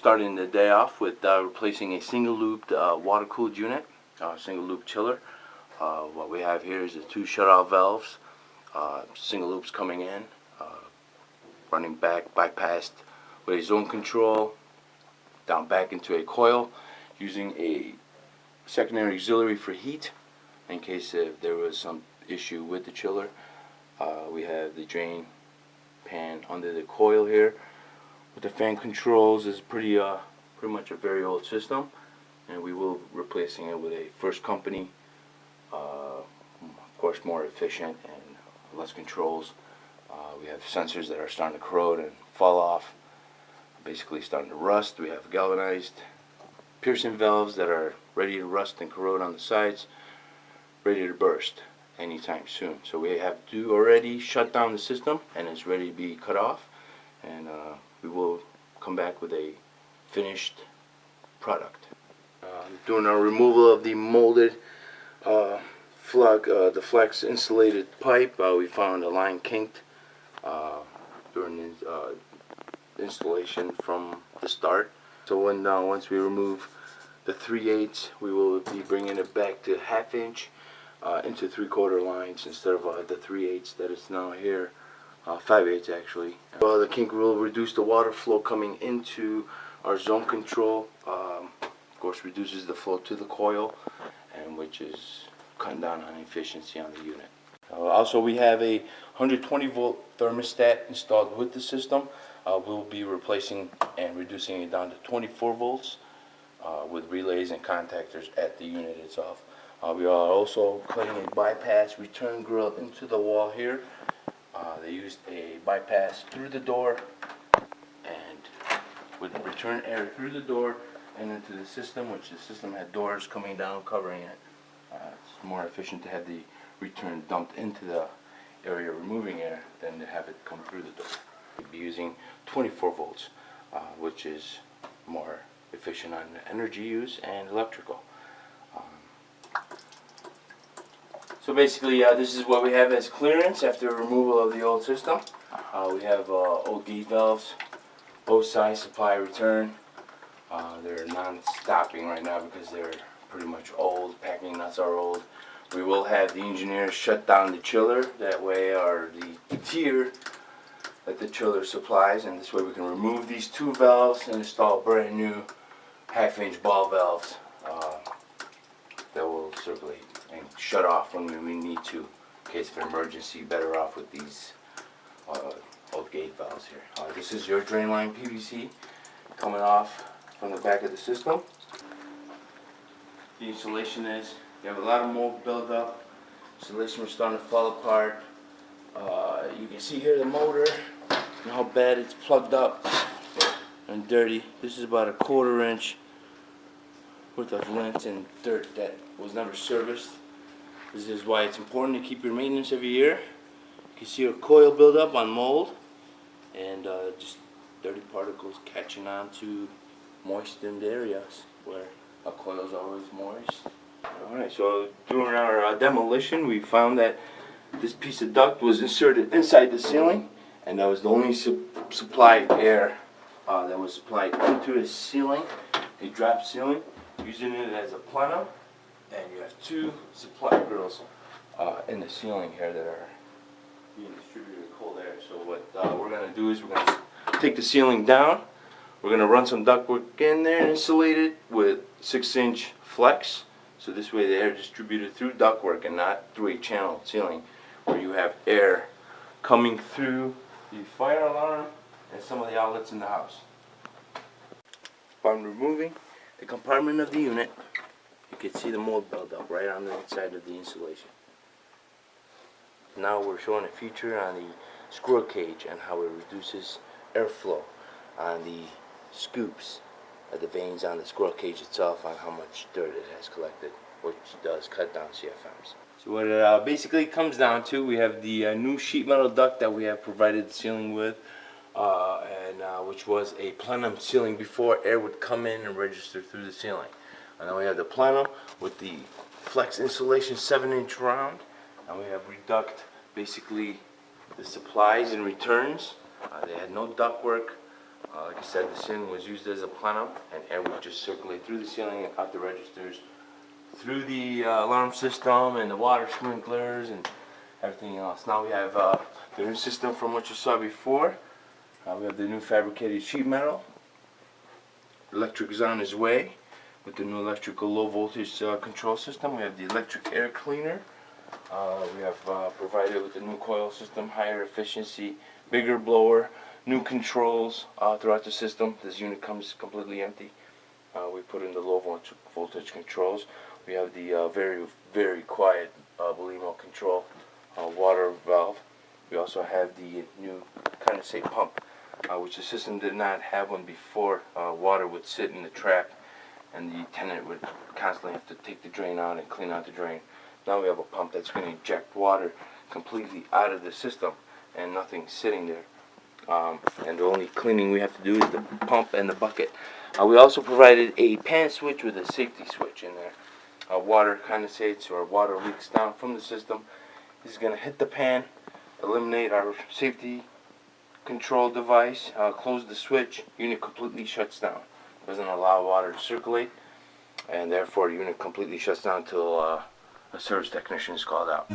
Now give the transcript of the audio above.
starting the day off with replacing a single-looped water-cooled unit, single-loop chiller. What we have here is the two shutoff valves, single loops coming in, running back, bypassed with a zone control, down back into a coil, using a secondary auxiliary for heat in case if there was some issue with the chiller. We have the drain pan under the coil here. With the fan controls, is pretty much a very old system, and we will be replacing it with a first company, of course more efficient and less controls. We have sensors that are starting to corrode and fall off, basically starting to rust. We have galvanized piercing valves that are ready to rust and corrode on the sides, ready to burst anytime soon. So we have already shut down the system and it's ready to be cut off, and we will come back with a finished product. Doing our removal of the molded the flex insulated pipe. We found a line kinked during the installation from the start. So once we remove the 3/8, we will be bringing it back to 1/2 inch into 3/4 lines instead of the 3/8 that is now here. 5/8 actually. The kink will reduce the water flow coming into our zone control. Of course, reduces the flow to the coil, and which is cutting down on efficiency on the unit. Also, we have a 120 volt thermostat installed with the system. We'll be replacing and reducing it down to 24 volts with relays and contactors at the unit itself. We are also cutting a bypass return grill into the wall here. They used a bypass through the door and would return air through the door and into the system, which the system had doors coming down covering it. It's more efficient to have the return dumped into the area removing air than to have it come through the door. We'd be using 24 volts, which is more efficient on energy use and electrical. So basically, this is what we have as clearance after removal of the old system. We have old gate valves, both sides, supply return. They're non-stopping right now because they're pretty much old. Packing nuts are old. We will have the engineers shut down the chiller. That way, the tier that the chiller supplies, and this way we can remove these two valves and install brand new 1/2 inch ball valves that will circulate and shut off when we need to in case of an emergency. Better off with these old gate valves here. This is your drain line PVC coming off from the back of the system. The insulation is, you have a lot of mold buildup. Insulation is starting to fall apart. You can see here the motor and how bad it's plugged up and dirty. This is about 1/4 inch worth of lint and dirt that was never serviced. This is why it's important to keep your maintenance every year. You can see a coil buildup on mold and just dirty particles catching on to moistened areas where a coil is always moist. Alright, so during our demolition, we found that this piece of duct was inserted inside the ceiling, and that was the only supplied air that was supplied into the ceiling, a drop ceiling, using it as a plenum. And you have two supply grills in the ceiling here that are being distributed cold air. So what we're going to do is we're going to take the ceiling down. We're going to run some ductwork in there and insulate it with 6-inch flex. So this way the air is distributed through ductwork and not through a channel ceiling where you have air coming through the fire alarm and some of the outlets in the house. Upon removing the compartment of the unit, you can see the mold buildup right on the inside of the insulation. Now we're showing a feature on the squirrel cage and how it reduces airflow on the scoops of the vanes on the squirrel cage itself, on how much dirt it has collected, which does cut down CFMs. So what it basically comes down to, we have the new sheet metal duct that we have provided the ceiling with, which was a plenum ceiling before. Air would come in and register through the ceiling. And then we have the plenum with the flex insulation 7-inch round, and we have reduct basically the supplies and returns. They had no ductwork. Like I said, the ceiling was used as a plenum, and air would just circulate through the ceiling and out the registers, through the alarm system and the water sprinklers and everything else. Now we have the new system from what you saw before. We have the new fabricated sheet metal. Electric is on its way with the new electrical low voltage control system. We have the electric air cleaner. We have provided with the new coil system, higher efficiency, bigger blower, new controls throughout the system. This unit comes completely empty. We put in the low voltage controls. We have the very quiet Belimo control water valve. We also have the new condensate pump, which the system did not have one before. Water would sit in the trap, and the tenant would constantly have to take the drain out and clean out the drain. Now we have a pump that's going to inject water completely out of the system, and nothing sitting there. And the only cleaning we have to do is the pump and the bucket. We also provided a pan switch with a safety switch in there. Water condensates or water leaks down from the system. This is going to hit the pan, eliminate our safety control device, close the switch, unit completely shuts down. Doesn't allow water to circulate, and therefore the unit completely shuts down until a service technician is called out.